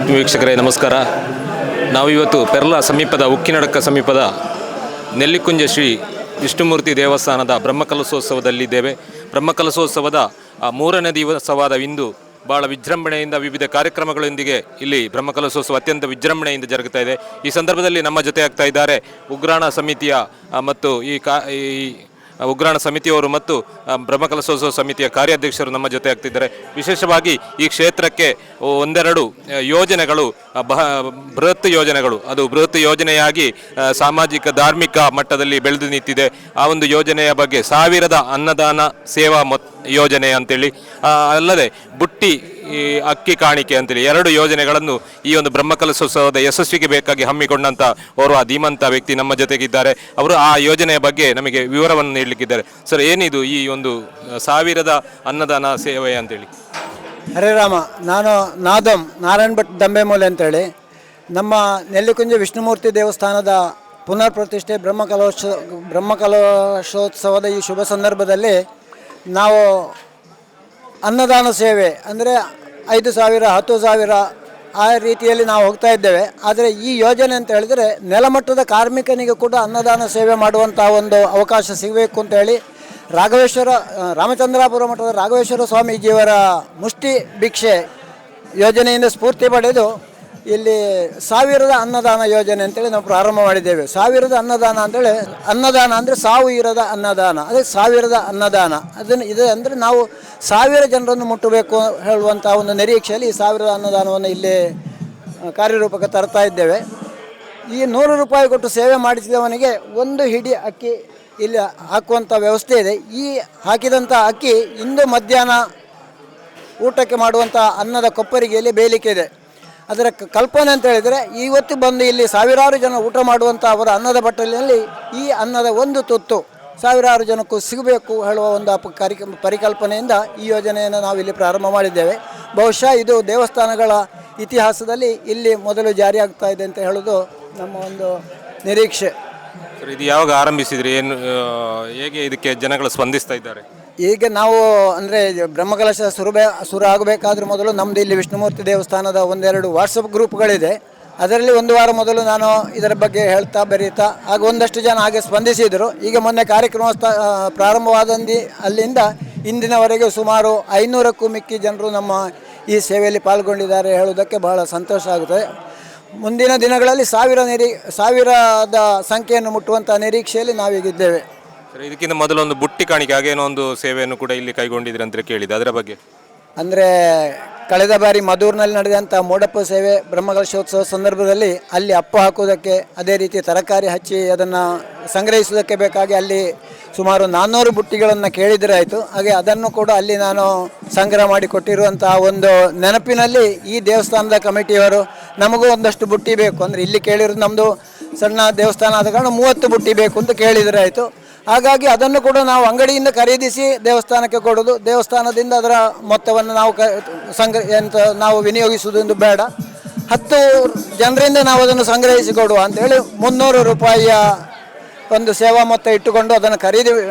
ಆತ್ಮೀಯ ವೀಕ್ಷಕರೇ ನಮಸ್ಕಾರ. ನಾವಿವತ್ತು ಪೆರ್ಲ ಸಮೀಪದ ಉಕ್ಕಿನಡಕ ಸಮೀಪದ ನೆಲ್ಲಿಕುಂಜ ಶ್ರೀ ವಿಷ್ಣುಮೂರ್ತಿ ದೇವಸ್ಥಾನದ ಬ್ರಹ್ಮಕಲಶೋತ್ಸವದಲ್ಲಿದ್ದೇವೆ. ಬ್ರಹ್ಮಕಲಶೋತ್ಸವದ 3ನೇ ದಿವಸವಾದ ಇಂದು ಭಾಳ ವಿಜೃಂಭಣೆಯಿಂದ ವಿವಿಧ ಕಾರ್ಯಕ್ರಮಗಳೊಂದಿಗೆ ಇಲ್ಲಿ ಬ್ರಹ್ಮಕಲಶೋತ್ಸವ ಅತ್ಯಂತ ವಿಜೃಂಭಣೆಯಿಂದ ಜರುಗುತ್ತಾ ಇದೆ. ಈ ಸಂದರ್ಭದಲ್ಲಿ ನಮ್ಮ ಜೊತೆ ಆಗ್ತಾ ಇದ್ದಾರೆ ಉಗ್ರಾಣ ಸಮಿತಿಯ ಮತ್ತು ಉಗ್ರಾಣ ಸಮಿತಿಯವರು ಮತ್ತು ಬ್ರಹ್ಮಕಲಶೋತ್ಸವ ಸಮಿತಿಯ ಕಾರ್ಯಾಧ್ಯಕ್ಷರು ನಮ್ಮ ಜೊತೆ ಆಗ್ತಿದ್ದಾರೆ. ವಿಶೇಷವಾಗಿ ಈ ಕ್ಷೇತ್ರಕ್ಕೆ ಒಂದೆರಡು ಯೋಜನೆಗಳು ಬೃಹತ್ ಯೋಜನೆಗಳು, ಅದು ಬೃಹತ್ ಯೋಜನೆಯಾಗಿ ಸಾಮಾಜಿಕ ಧಾರ್ಮಿಕ ಮಟ್ಟದಲ್ಲಿ ಬೆಳೆದು ನಿಂತಿದೆ. ಆ ಒಂದು ಯೋಜನೆಯ ಬಗ್ಗೆ 1000 ಅನ್ನದಾನ ಸೇವಾ ಯೋಜನೆ ಅಂತೇಳಿ, ಅಲ್ಲದೆ ಬುಟ್ಟಿ ಅಕ್ಕಿ ಕಾಣಿಕೆ ಅಂತೇಳಿ 2 ಯೋಜನೆಗಳನ್ನು ಈ ಒಂದು ಬ್ರಹ್ಮಕಲಶೋತ್ಸವದ ಯಶಸ್ವಿಗೆ ಬೇಕಾಗಿ ಹಮ್ಮಿಕೊಂಡಂಥ ಓರ್ವ ಧೀಮಂತ ವ್ಯಕ್ತಿ ನಮ್ಮ ಜೊತೆಗಿದ್ದಾರೆ. ಅವರು ಆ ಯೋಜನೆಯ ಬಗ್ಗೆ ನಮಗೆ ವಿವರವನ್ನು ನೀಡಲಿಕ್ಕಿದ್ದಾರೆ. ಸರ್, ಏನಿದು ಈ ಒಂದು 1000 ಅನ್ನದಾನ ಸೇವೆ ಅಂತೇಳಿ? ಹರೇ ರಾಮ, ನಾನು ನಾರಾಯಣ ಭಟ್ ದಂಬೆಮೂಲೆ ಅಂತೇಳಿ ನಮ್ಮ ನೆಲ್ಲಿಕುಂಜ ವಿಷ್ಣುಮೂರ್ತಿ ದೇವಸ್ಥಾನದ ಪುನರ್ ಪ್ರತಿಷ್ಠೆ ಬ್ರಹ್ಮಕಲಶೋತ್ಸವದ ಈ ಶುಭ ಸಂದರ್ಭದಲ್ಲಿ ನಾವು ಅನ್ನದಾನ ಸೇವೆ ಅಂದರೆ 5,000, 10,000 ಆ ರೀತಿಯಲ್ಲಿ ನಾವು ಹೋಗ್ತಾ ಇದ್ದೇವೆ. ಆದರೆ ಈ ಯೋಜನೆ ಅಂತ ಹೇಳಿದರೆ ನೆಲಮಟ್ಟದ ಕಾರ್ಮಿಕನಿಗೆ ಕೂಡ ಅನ್ನದಾನ ಸೇವೆ ಮಾಡುವಂಥ ಒಂದು ಅವಕಾಶ ಸಿಗಬೇಕು ಅಂತ ಹೇಳಿ ರಾಮಚಂದ್ರಾಪುರ ಮಠದ ರಾಘವೇಶ್ವರ ಸ್ವಾಮೀಜಿಯವರ ಮುಷ್ಟಿ ಭಿಕ್ಷೆ ಯೋಜನೆಯಿಂದ ಸ್ಫೂರ್ತಿ ಪಡೆದು ಇಲ್ಲಿ 1000 ಅನ್ನದಾನ ಯೋಜನೆ ಅಂತೇಳಿ ನಾವು ಪ್ರಾರಂಭ ಮಾಡಿದ್ದೇವೆ. 1000 ಅನ್ನದಾನ ಅಂತೇಳಿ, ಅನ್ನದಾನ ಅಂದರೆ ಸಾವು ಇರದ ಅನ್ನದಾನ, ಅದೇ 1000 ಅನ್ನದಾನ. ಇದೆ ಅಂದರೆ ನಾವು 1000 ಜನರನ್ನು ಮುಟ್ಟಬೇಕು ಹೇಳುವಂಥ ಒಂದು ನಿರೀಕ್ಷೆಯಲ್ಲಿ ಈ 1000 ಅನ್ನದಾನವನ್ನು ಇಲ್ಲಿ ಕಾರ್ಯರೂಪಕ್ಕೆ ತರ್ತಾ ಇದ್ದೇವೆ. ಈ 100 ರೂಪಾಯಿ ಕೊಟ್ಟು ಸೇವೆ ಮಾಡಿಸಿದವನಿಗೆ 1 ಹಿಡಿ ಅಕ್ಕಿ ಇಲ್ಲಿ ಹಾಕುವಂಥ ವ್ಯವಸ್ಥೆ ಇದೆ. ಈ ಹಾಕಿದಂಥ ಅಕ್ಕಿ ಇಂದು ಮಧ್ಯಾಹ್ನ ಊಟಕ್ಕೆ ಮಾಡುವಂಥ ಅನ್ನದ ಕೊಪ್ಪರಿಗೆಯಲ್ಲಿ ಬೇಲಿಕೆ ಇದೆ. ಅದರ ಕಲ್ಪನೆ ಅಂತ ಹೇಳಿದರೆ, ಇವತ್ತು ಬಂದು ಇಲ್ಲಿ 1000 ಜನ ಊಟ ಮಾಡುವಂಥ ಅವರ ಅನ್ನದ ಬಟ್ಟಲಿನಲ್ಲಿ ಈ ಅನ್ನದ ಒಂದು ತುತ್ತು 1000 ಜನಕ್ಕೂ ಸಿಗಬೇಕು ಹೇಳುವ ಒಂದು ಪರಿಕಲ್ಪನೆಯಿಂದ ಈ ಯೋಜನೆಯನ್ನು ನಾವು ಇಲ್ಲಿ ಪ್ರಾರಂಭ ಮಾಡಿದ್ದೇವೆ. ಬಹುಶಃ ಇದು ದೇವಸ್ಥಾನಗಳ ಇತಿಹಾಸದಲ್ಲಿ ಇಲ್ಲಿ ಮೊದಲು ಜಾರಿಯಾಗ್ತಾ ಇದೆ ಅಂತ ಹೇಳೋದು ನಮ್ಮ ಒಂದು ನಿರೀಕ್ಷೆ. ಸರ್, ಇದು ಯಾವಾಗ ಆರಂಭಿಸಿದ್ರಿ? ಏನು, ಹೇಗೆ ಇದಕ್ಕೆ ಜನಗಳು ಸ್ಪಂದಿಸ್ತಾ ಇದ್ದಾರೆ? ಈಗ ನಾವು ಅಂದರೆ ಬ್ರಹ್ಮಕಲಶ ಶುರು ಆಗಬೇಕಾದ್ರೂ ಮೊದಲು ನಮ್ಮದು ಇಲ್ಲಿ ವಿಷ್ಣುಮೂರ್ತಿ ದೇವಸ್ಥಾನದ 1-2 ವಾಟ್ಸಪ್ ಗ್ರೂಪ್ಗಳಿದೆ. ಅದರಲ್ಲಿ 1 ವಾರ ಮೊದಲು ನಾನು ಇದರ ಬಗ್ಗೆ ಹೇಳ್ತಾ ಬರೀತಾ ಆಗ ಒಂದಷ್ಟು ಜನ ಹಾಗೆ ಸ್ಪಂದಿಸಿದರು. ಈಗ ಮೊನ್ನೆ ಕಾರ್ಯಕ್ರಮ ಅಲ್ಲಿಂದ ಇಂದಿನವರೆಗೆ ಸುಮಾರು 500ಕ್ಕೂ ಮಿಕ್ಕಿ ಜನರು ನಮ್ಮ ಈ ಸೇವೆಯಲ್ಲಿ ಪಾಲ್ಗೊಂಡಿದ್ದಾರೆ ಹೇಳುವುದಕ್ಕೆ ಬಹಳ ಸಂತೋಷ ಆಗುತ್ತದೆ. ಮುಂದಿನ ದಿನಗಳಲ್ಲಿ 1000ದ ಸಂಖ್ಯೆಯನ್ನು ಮುಟ್ಟುವಂಥ ನಿರೀಕ್ಷೆಯಲ್ಲಿ ನಾವೀಗಿದ್ದೇವೆ. ಇದಕ್ಕಿಂತ ಮೊದಲು ಒಂದು ಬುಟ್ಟಿ ಕಾಣಿಕೆ ಹಾಗೇನೋ ಒಂದು ಸೇವೆಯನ್ನು ಕೂಡ ಇಲ್ಲಿ ಕೈಗೊಂಡಿದ್ರೆ ಅಂತ ಕೇಳಿದೆ, ಅದರ ಬಗ್ಗೆ? ಅಂದರೆ ಕಳೆದ ಬಾರಿ ಮಧೂರಿನಲ್ಲಿ ನಡೆದಂಥ ಮೋಡಪ್ಪ ಸೇವೆ ಬ್ರಹ್ಮಕಲಶೋತ್ಸವ ಸಂದರ್ಭದಲ್ಲಿ ಅಲ್ಲಿ ಅಪ್ಪ ಹಾಕುವುದಕ್ಕೆ, ಅದೇ ರೀತಿ ತರಕಾರಿ ಹಚ್ಚಿ ಅದನ್ನು ಸಂಗ್ರಹಿಸುವುದಕ್ಕೆ ಬೇಕಾಗಿ ಅಲ್ಲಿ ಸುಮಾರು 400 ಬುಟ್ಟಿಗಳನ್ನು ಕೇಳಿದರೆ ಆಯಿತು. ಹಾಗೆ ಅದನ್ನು ಕೂಡ ಅಲ್ಲಿ ನಾನು ಸಂಗ್ರಹ ಮಾಡಿ ಕೊಟ್ಟಿರುವಂಥ ಒಂದು ನೆನಪಿನಲ್ಲಿ ಈ ದೇವಸ್ಥಾನದ ಕಮಿಟಿಯವರು ನಮಗೂ ಒಂದಷ್ಟು ಬುಟ್ಟಿ ಬೇಕು ಅಂದರೆ, ಇಲ್ಲಿ ಕೇಳಿರೋದು ನಮ್ಮದು ಸಣ್ಣ ದೇವಸ್ಥಾನ ಆದ ಕಾರಣ 30 ಬುಟ್ಟಿ ಬೇಕು ಅಂತ ಕೇಳಿದರೆ ಆಯಿತು. ಹಾಗಾಗಿ ಅದನ್ನು ಕೂಡ ನಾವು ಅಂಗಡಿಯಿಂದ ಖರೀದಿಸಿ ದೇವಸ್ಥಾನಕ್ಕೆ ಕೊಡೋದು, ದೇವಸ್ಥಾನದಿಂದ ಅದರ ಮೊತ್ತವನ್ನು ನಾವು ವಿನಿಯೋಗಿಸುವುದೊಂದು ಬೇಡ, 10 ಜನರಿಂದ ನಾವು ಅದನ್ನು ಸಂಗ್ರಹಿಸಿ ಕೊಡುವ ಅಂಥೇಳಿ 300 ರೂಪಾಯಿಯ ಒಂದು ಸೇವಾ ಮೊತ್ತ ಇಟ್ಟುಕೊಂಡು ಅದನ್ನು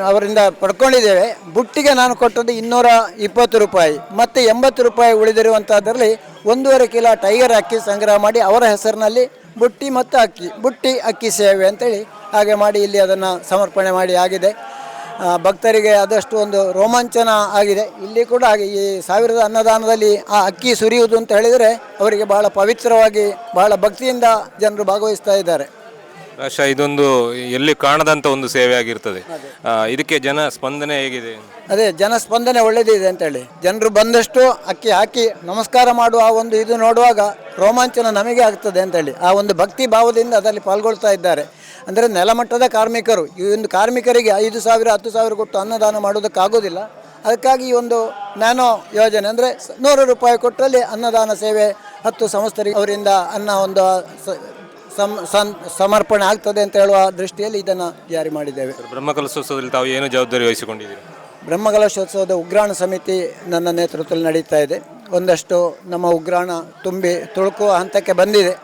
ಅವರಿಂದ ಪಡ್ಕೊಂಡಿದ್ದೇವೆ. ಬುಟ್ಟಿಗೆ ನಾನು ಕೊಟ್ಟದ್ದು 220 ರೂಪಾಯಿ ಮತ್ತು 80 ರೂಪಾಯಿ ಉಳಿದಿರುವಂಥದ್ರಲ್ಲಿ 1.5 ಕಿಲೋ ಟೈಗರ್ ಅಕ್ಕಿ ಸಂಗ್ರಹ ಮಾಡಿ ಅವರ ಹೆಸರಿನಲ್ಲಿ ಬುಟ್ಟಿ ಮತ್ತು ಬುಟ್ಟಿ ಅಕ್ಕಿ ಸೇವೆ ಅಂತೇಳಿ ಹಾಗೆ ಮಾಡಿ ಇಲ್ಲಿ ಅದನ್ನು ಸಮರ್ಪಣೆ ಮಾಡಿ ಆಗಿದೆ. ಭಕ್ತರಿಗೆ ಆದಷ್ಟು ಒಂದು ರೋಮಾಂಚನ ಆಗಿದೆ. ಇಲ್ಲಿ ಕೂಡ ಹಾಗೆ ಈ 1000 ಅನ್ನದಾನದಲ್ಲಿ ಆ ಅಕ್ಕಿ ಸುರಿಯುವುದು ಅಂತ ಹೇಳಿದರೆ ಅವರಿಗೆ ಬಹಳ ಪವಿತ್ರವಾಗಿ ಬಹಳ ಭಕ್ತಿಯಿಂದ ಜನರು ಭಾಗವಹಿಸ್ತಾ ಇದ್ದಾರೆ. ಇದೊಂದು ಎಲ್ಲಿ ಕಾಣದಂಥ ಒಂದು ಸೇವೆ ಆಗಿರ್ತದೆ. ಇದಕ್ಕೆ ಜನ ಸ್ಪಂದನೆ ಹೇಗಿದೆ? ಅದೇ ಜನ ಸ್ಪಂದನೆ ಒಳ್ಳೆಯದಿದೆ ಅಂತೇಳಿ ಜನರು ಬಂದಷ್ಟು ಅಕ್ಕಿ ಹಾಕಿ ನಮಸ್ಕಾರ ಮಾಡುವ ಆ ಒಂದು ಇದು ನೋಡುವಾಗ ರೋಮಾಂಚನ ನಮಗೆ ಆಗ್ತದೆ ಅಂತೇಳಿ ಆ ಒಂದು ಭಕ್ತಿ ಭಾವದಿಂದ ಅದರಲ್ಲಿ ಪಾಲ್ಗೊಳ್ತಾ ಇದ್ದಾರೆ. ಅಂದರೆ ನೆಲಮಟ್ಟದ ಕಾರ್ಮಿಕರು, ಈ ಒಂದು ಕಾರ್ಮಿಕರಿಗೆ 5,000, 10,000 ಕೊಟ್ಟು ಅನ್ನದಾನ ಮಾಡೋದಕ್ಕಾಗೋದಿಲ್ಲ. ಅದಕ್ಕಾಗಿ ಈ ಒಂದು ನ್ಯಾನೋ ಯೋಜನೆ ಅಂದರೆ 100 ರೂಪಾಯಿ ಕೊಟ್ಟಲ್ಲಿ ಅನ್ನದಾನ ಸೇವೆ 10 ಸಂಸ್ಥರಿಗೆ ಅವರಿಂದ ಅನ್ನ ಒಂದು ಸಮರ್ಪಣೆ ಆಗ್ತದೆ ಅಂತ ಹೇಳುವ ದೃಷ್ಟಿಯಲ್ಲಿ ಇದನ್ನು ಜಾರಿ ಮಾಡಿದ್ದೇವೆ. ಬ್ರಹ್ಮಕಲಶೋತ್ಸವದಲ್ಲಿ ತಾವು ಏನು ಜವಾಬ್ದಾರಿ ವಹಿಸಿಕೊಂಡಿದ್ದೀರಿ? ಬ್ರಹ್ಮಕಲಶೋತ್ಸವದ ಉಗ್ರಾಣ ಸಮಿತಿ ನನ್ನ ನೇತೃತ್ವದಲ್ಲಿ ನಡೀತಾ ಇದೆ. ಒಂದಷ್ಟು ನಮ್ಮ ಉಗ್ರಾಣ ತುಂಬಿ ತುಳುಕುವ ಹಂತಕ್ಕೆ ಬಂದಿದೆ.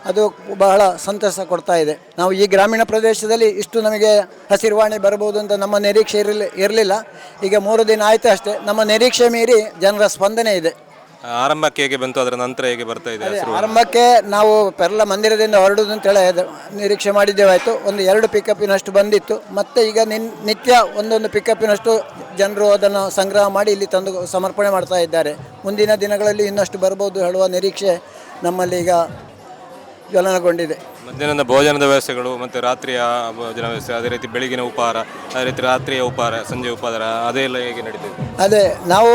ಅದು ಬಹಳ ಸಂತಸ ಕೊಡ್ತಾ ಇದೆ. ನಾವು ಈ ಗ್ರಾಮೀಣ ಪ್ರದೇಶದಲ್ಲಿ ಇಷ್ಟು ನಮಗೆ ಹಸಿರುವಾಣಿ ಬರಬಹುದು ಅಂತ ನಮ್ಮ ನಿರೀಕ್ಷೆ ಇರಲಿಲ್ಲ. ಈಗ 3 ದಿನ ಆಯಿತು ಅಷ್ಟೇ, ನಮ್ಮ ನಿರೀಕ್ಷೆ ಮೀರಿ ಜನರ ಸ್ಪಂದನೆ ಇದೆ. ಆರಂಭಕ್ಕೆ ಹೇಗೆ ಬಂತು, ಅದರ ನಂತರ ಹೇಗೆ ಬರ್ತಾ ಇದೆ ಅದೇ ಹಸಿರು? ಆರಂಭಕ್ಕೆ ನಾವು ಪೆರ್ಲ ಮಂದಿರದಿಂದ ಹೊರಡುವುದು ಅಂತೇಳಿ ನಿರೀಕ್ಷೆ ಮಾಡಿದ್ದೇವಾಯಿತು. ಒಂದು 2 ಪಿಕಪ್ಪಿನಷ್ಟು ಬಂದಿತ್ತು. ಮತ್ತು ಈಗ ನಿತ್ಯ ಒಂದೊಂದು ಪಿಕಪ್ಪಿನಷ್ಟು ಜನರು ಅದನ್ನು ಸಂಗ್ರಹ ಮಾಡಿ ಇಲ್ಲಿ ತಂದು ಸಮರ್ಪಣೆ ಮಾಡ್ತಾ ಇದ್ದಾರೆ. ಮುಂದಿನ ದಿನಗಳಲ್ಲಿ ಇನ್ನಷ್ಟು ಬರ್ಬೋದು ಹೇಳುವ ನಿರೀಕ್ಷೆ ನಮ್ಮಲ್ಲಿ ಈಗ ಜ್ವಲನಗೊಂಡಿದೆ. ಮಧ್ಯಾಹ್ನದ ಭೋಜನದ ವ್ಯವಸ್ಥೆಗಳು ಮತ್ತು ರಾತ್ರಿಯ ಭೋಜನ ವ್ಯವಸ್ಥೆ, ಅದೇ ರೀತಿ ಬೆಳಗಿನ ಉಪಹಾರ, ಅದೇ ರೀತಿ ರಾತ್ರಿಯ ಉಪಹಾರ, ಸಂಜೆ ಉಪಹಾರ ಅದೆಲ್ಲ ಹೇಗೆ ನಡೀತದೆ? ಅದೇ ನಾವು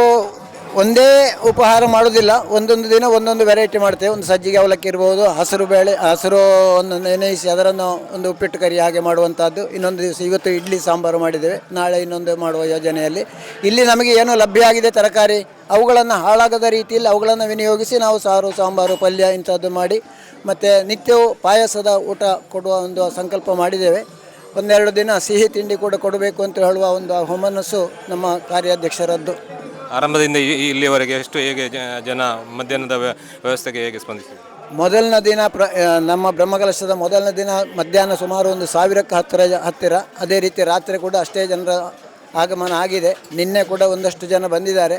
ಒಂದೇ ಉಪಹಾರ ಮಾಡೋದಿಲ್ಲ, ಒಂದೊಂದು ದಿನ ಒಂದೊಂದು ವೆರೈಟಿ ಮಾಡ್ತೇವೆ. ಒಂದು ಸಜ್ಜಿಗೆ ಅವಲಕ್ಕಿ ಇರ್ಬೋದು, ಹಸಿರು ಬೇಳೆ, ಹಸಿರು ಒಂದು ನೆನೆಯಿಸಿ ಅದನ್ನು ಒಂದು ಉಪ್ಪಿಟ್ಟು ಕರಿ ಹಾಗೆ ಮಾಡುವಂಥದ್ದು. ಇನ್ನೊಂದು ದಿವಸ ಇವತ್ತು ಇಡ್ಲಿ ಸಾಂಬಾರು ಮಾಡಿದ್ದೇವೆ, ನಾಳೆ ಇನ್ನೊಂದು ಮಾಡುವ ಯೋಜನೆಯಲ್ಲಿ. ಇಲ್ಲಿ ನಮಗೆ ಏನು ಲಭ್ಯ ಆಗಿದೆ ತರಕಾರಿ, ಅವುಗಳನ್ನು ಹಾಳಾಗದ ರೀತಿಯಲ್ಲಿ ಅವುಗಳನ್ನು ವಿನಿಯೋಗಿಸಿ ನಾವು ಸಾರು, ಸಾಂಬಾರು, ಪಲ್ಯ ಇಂಥದ್ದು ಮಾಡಿ ಮತ್ತು ನಿತ್ಯವೂ ಪಾಯಸದ ಊಟ ಕೊಡುವ ಒಂದು ಸಂಕಲ್ಪ ಮಾಡಿದ್ದೇವೆ. ಒಂದೆರಡು ದಿನ ಸಿಹಿ ತಿಂಡಿ ಕೂಡ ಕೊಡಬೇಕು ಅಂತ ಹೇಳುವ ಒಂದು ಹುಮ್ಮನಸ್ಸು ನಮ್ಮ ಕಾರ್ಯಾಧ್ಯಕ್ಷರದ್ದು. ಆರಂಭದಿಂದ ಇಲ್ಲಿಯವರೆಗೆ ಎಷ್ಟು ಹೇಗೆ ಜನ ಮಧ್ಯಾಹ್ನದ ವ್ಯವಸ್ಥೆಗೆ ಹೇಗೆ ಸ್ಪಂದಿಸಿದೆ? ಮೊದಲನೇ ದಿನ ನಮ್ಮ ಬ್ರಹ್ಮಕಲಶದ ಮೊದಲನೇ ದಿನ ಮಧ್ಯಾಹ್ನ ಸುಮಾರು 1,000ಕ್ಕೆ ಹತ್ತಿರ. ಅದೇ ರೀತಿ ರಾತ್ರಿ ಕೂಡ ಅಷ್ಟೇ ಜನರ ಆಗಮನ ಆಗಿದೆ. ನಿನ್ನೆ ಕೂಡ ಒಂದಷ್ಟು ಜನ ಬಂದಿದ್ದಾರೆ.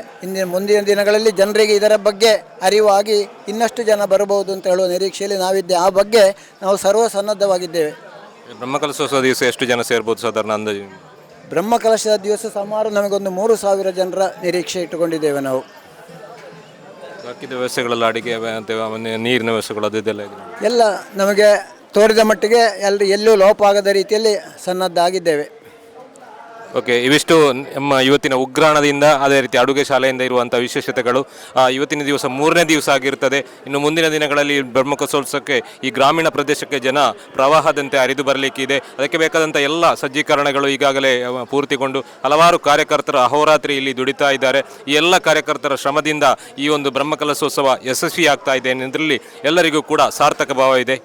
ಮುಂದಿನ ದಿನಗಳಲ್ಲಿ ಜನರಿಗೆ ಇದರ ಬಗ್ಗೆ ಅರಿವಾಗಿ ಇನ್ನಷ್ಟು ಜನ ಬರಬಹುದು ಅಂತ ಹೇಳುವ ನಿರೀಕ್ಷೆಯಲ್ಲಿ ನಾವಿದ್ದೆ. ಆ ಬಗ್ಗೆ ನಾವು ಸರ್ವಸನ್ನದ್ಧವಾಗಿದ್ದೇವೆ. ಬ್ರಹ್ಮಕಲಶೋತ್ಸವ ದಿವಸ ಎಷ್ಟು ಜನ ಸೇರ್ಬೋದು ಸಾಧಾರಣ ಅಂದಾಜು? ಬ್ರಹ್ಮಕಲಶದ ದಿವಸ ಸುಮಾರು ನಮಗೊಂದು 3,000 ಜನರ ನಿರೀಕ್ಷೆ ಇಟ್ಟುಕೊಂಡಿದ್ದೇವೆ ನಾವು. ಬಾಕಿದ ವ್ಯವಸ್ಥೆಗಳೆಲ್ಲ ಅಡಿಗೆ ನೀರಿನ ವ್ಯವಸ್ಥೆಗಳು ಅದೆಲ್ಲ ಎಲ್ಲ ನಮಗೆ ತೋರಿದ ಮಟ್ಟಿಗೆ ಎಲ್ಲೂ ಲೋಪ ಆಗದ ರೀತಿಯಲ್ಲಿ ಸನ್ನದ್ಧಾಗಿದ್ದೇವೆ. ಓಕೆ, ಇವಿಷ್ಟು ನಮ್ಮ ಇವತ್ತಿನ ಉಗ್ರಾಣದಿಂದ ಅದೇ ರೀತಿ ಅಡುಗೆ ಶಾಲೆಯಿಂದ ಇರುವಂಥ ವಿಶೇಷತೆಗಳು. ಇವತ್ತಿನ ದಿವಸ 3ನೇ ದಿವಸ ಆಗಿರ್ತದೆ. ಇನ್ನು ಮುಂದಿನ ದಿನಗಳಲ್ಲಿ ಬ್ರಹ್ಮಕಲಶೋತ್ಸವಕ್ಕೆ ಈ ಗ್ರಾಮೀಣ ಪ್ರದೇಶಕ್ಕೆ ಜನ ಪ್ರವಾಹದಂತೆ ಹರಿದು ಬರಲಿಕ್ಕಿದೆ. ಅದಕ್ಕೆ ಬೇಕಾದಂಥ ಎಲ್ಲ ಸಜ್ಜೀಕರಣಗಳು ಈಗಾಗಲೇ ಪೂರ್ತಿಗೊಂಡು ಹಲವಾರು ಕಾರ್ಯಕರ್ತರು ಅಹೋರಾತ್ರಿ ಇಲ್ಲಿ ದುಡಿತಾ ಇದ್ದಾರೆ. ಈ ಎಲ್ಲ ಕಾರ್ಯಕರ್ತರ ಶ್ರಮದಿಂದ ಈ ಒಂದು ಬ್ರಹ್ಮಕಲಶೋತ್ಸವ ಯಶಸ್ವಿಯಾಗ್ತಾ ಇದೆ. ಇದರಲ್ಲಿ ಎಲ್ಲರಿಗೂ ಕೂಡ ಸಾರ್ಥಕ ಭಾವ ಇದೆ.